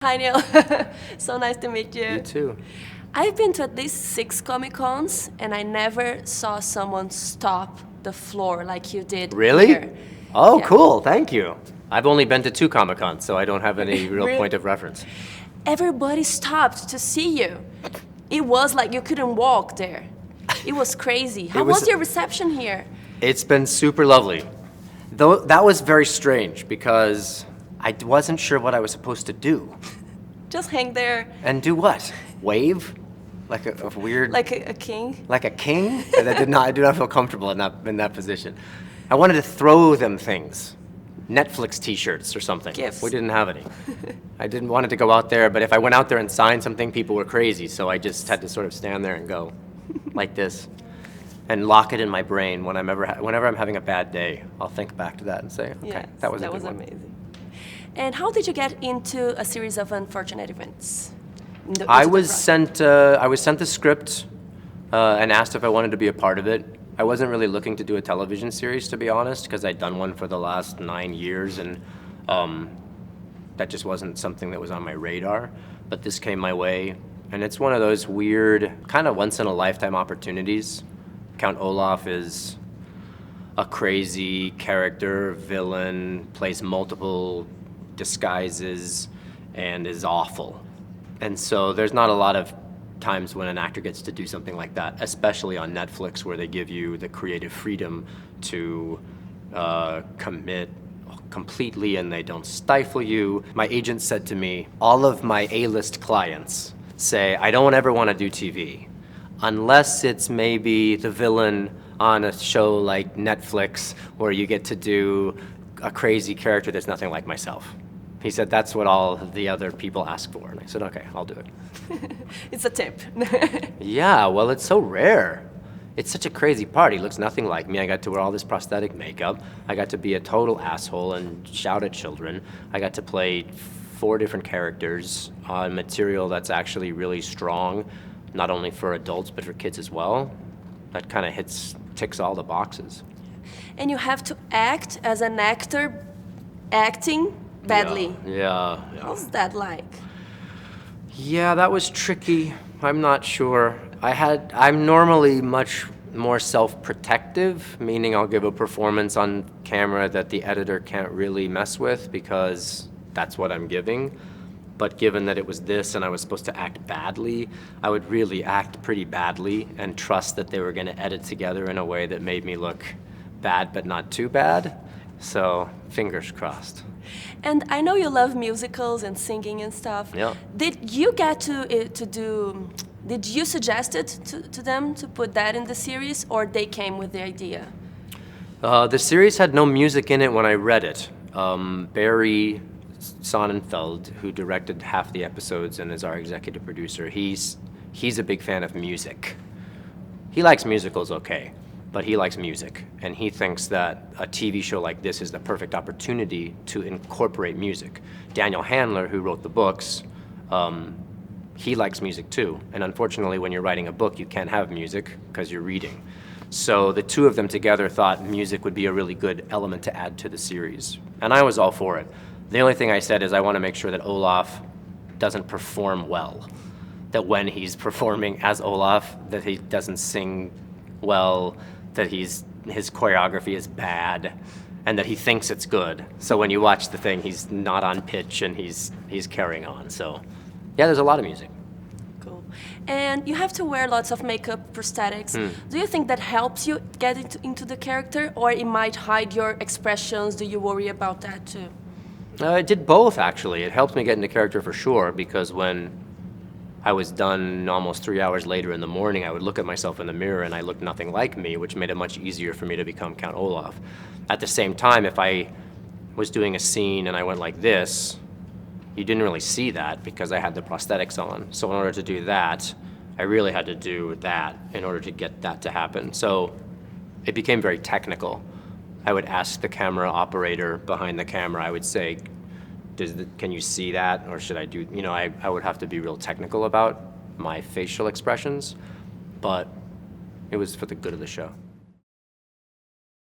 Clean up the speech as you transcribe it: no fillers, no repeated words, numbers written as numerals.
Hi, Neil. So nice to meet you. You too. I've been to at least 6 Comic-Cons, and I never saw someone stop the floor like you did Really? here. Oh, Yeah. cool. Thank you. I've only been to 2 Comic-Cons, so I don't have any real Really? point of reference. Everybody stopped to see you. It was like you couldn't walk there. It was crazy. How was your reception here? It's been super lovely. Though that was very strange because I wasn't sure what I was supposed to do. Just hang there And do what? Wave? Like a weird... like a king. Like a king? And I did not feel comfortable in that position. I wanted to throw them things. Netflix t-shirts or something. Gifts. We didn't have any. I didn't want it to go out there, but if I went out there and signed something, people were crazy, so I just had to sort of stand there and go like this and lock it in my brain whenever I'm having a bad day. I'll think back to that and say, okay, Yes, that was a good one. amazing. And how did you get into a series of unfortunate events? I was sent the script and asked if I wanted to be a part of it. I wasn't really looking to do a television series, to be honest, because I'd done one for the last 9 years, and that just wasn't something that was on my radar. But this came my way, and it's one of those weird, kind of once-in-a-lifetime opportunities. Count Olaf is a crazy character, villain, plays multiple disguises, and is awful. And so there's not a lot of times when an actor gets to do something like that, especially on Netflix, where they give you the creative freedom to commit completely and they don't stifle you. My agent said to me, all of my A-list clients say, I don't ever want to do TV, unless it's maybe the villain on a show like Netflix, where you get to do a crazy character that's nothing like myself. He said, that's what all the other people ask for. And I said, okay, I'll do it. It's a tip. Yeah, well, it's so rare. It's such a crazy part. He looks nothing like me. I got to wear all this prosthetic makeup. I got to be a total asshole and shout at children. I got to play 4 different characters on material that's actually really strong, not only for adults, but for kids as well. That kind of ticks all the boxes. And you have to act as an actor acting badly. Yeah. How's that like? Yeah, that was tricky. I'm not sure. I'm normally much more self-protective, meaning I'll give a performance on camera that the editor can't really mess with because that's what I'm giving. But given that it was this and I was supposed to act badly, I would really act pretty badly and trust that they were going to edit together in a way that made me look bad but not too bad. So, fingers crossed. And I know you love musicals and singing and stuff. Yeah. Did you get did you suggest it to them to put that in the series, or they came with the idea? The series had no music in it when I read it. Barry Sonnenfeld, who directed half the episodes and is our executive producer, he's a big fan of music. He likes musicals, okay, but he likes music, and he thinks that a TV show like this is the perfect opportunity to incorporate music. Daniel Handler, who wrote the books, he likes music too, and unfortunately when you're writing a book you can't have music because you're reading. So the 2 of them together thought music would be a really good element to add to the series, and I was all for it. The only thing I said is I want to make sure that Olaf doesn't perform well, that when he's performing as Olaf, that he doesn't sing well, that his choreography is bad, and that he thinks it's good. So when you watch the thing, he's not on pitch and he's carrying on. So yeah, there's a lot of music. Cool. And you have to wear lots of makeup, prosthetics. Do you think that helps you get into the character, or it might hide your expressions? Do you worry about that too? It did both, actually. It helped me get into character for sure, because when I was done almost 3 hours later in the morning, I would look at myself in the mirror and I looked nothing like me, which made it much easier for me to become Count Olaf. At the same time, if I was doing a scene and I went like this, you didn't really see that because I had the prosthetics on. So in order to do that, I really had to do that in order to get that to happen. So it became very technical. I would ask the camera operator behind the camera, I would say, can you see that, or should I do, I would have to be real technical about my facial expressions, but it was for the good of the show.